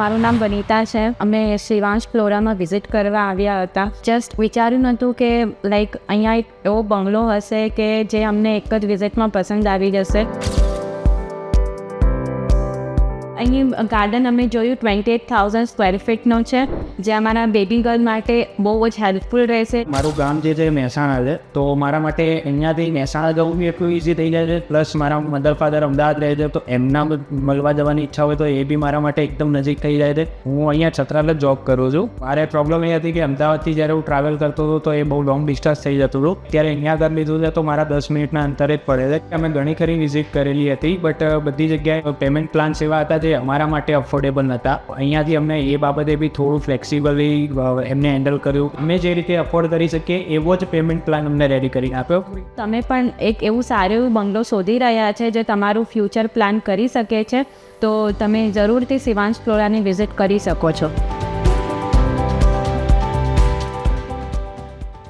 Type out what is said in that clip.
મારું નામ વનિતા છે. અમે શિવાંશ ફ્લોરામાં વિઝિટ કરવા આવ્યા હતા. જસ્ટ વિચાર્યું નહોતું કે અહીંયા એક એવો બંગલો હશે કે જે અમને એક જ વિઝિટમાં પસંદ આવી જશે. અહીં ગાર્ડન અમે જોયું 28,000 સ્ક્વેર ફીટનો છે, જે અમારા બેબી ગર્લ માટે બહુ જ હેલ્પફુલ રહેશે. મારું ગામ જે છે મહેસાણા છે, તો મારા માટે અહીંયાથી મહેસાણા જવું બી એટલું ઇઝી થઈ જાય છે. પ્લસ મારા મધર ફાધર અમદાવાદ રહે છે, તો એમના મળવા જવાની ઈચ્છા હોય તો એ બી મારા માટે એકદમ નજીક થઈ જાય છે. હું અહીંયા છત્રાલ જ જોબ કરું છું. મારે પ્રોબ્લેમ એ હતી કે અમદાવાદથી જ્યારે હું ટ્રાવેલ કરતો હતો તો એ બહુ લોંગ ડિસ્ટન્સ થઈ જતું હતું. ત્યારે અહીંયા આગળ લીધું છે તો મારા 10 મિનિટના અંતરે જ પડે છે. અમે ઘણી ખરી વિઝિટ કરેલી હતી, બટ બધી જગ્યાએ પેમેન્ટ પ્લાન્સ એવા હતા જે અમારા માટે અફોર્ડેબલ નહોતા. અહીંયાથી અમને એ બાબતે બી થોડું ફ્લેક્સિબલી એમને હેન્ડલ કર્યું. અમે જે રીતે અફોર્ડ કરી શકીએ એવો જ પેમેન્ટ પ્લાન અમને રેડી કરીને આપ્યો. તમે પણ એક એવું સારું બંગલો શોધી રહ્યા છે જે તમારું ફ્યુચર પ્લાન કરી શકે છે, તો તમે જરૂરથી શિવાંશ ફ્લોરાની વિઝિટ કરી શકો છો.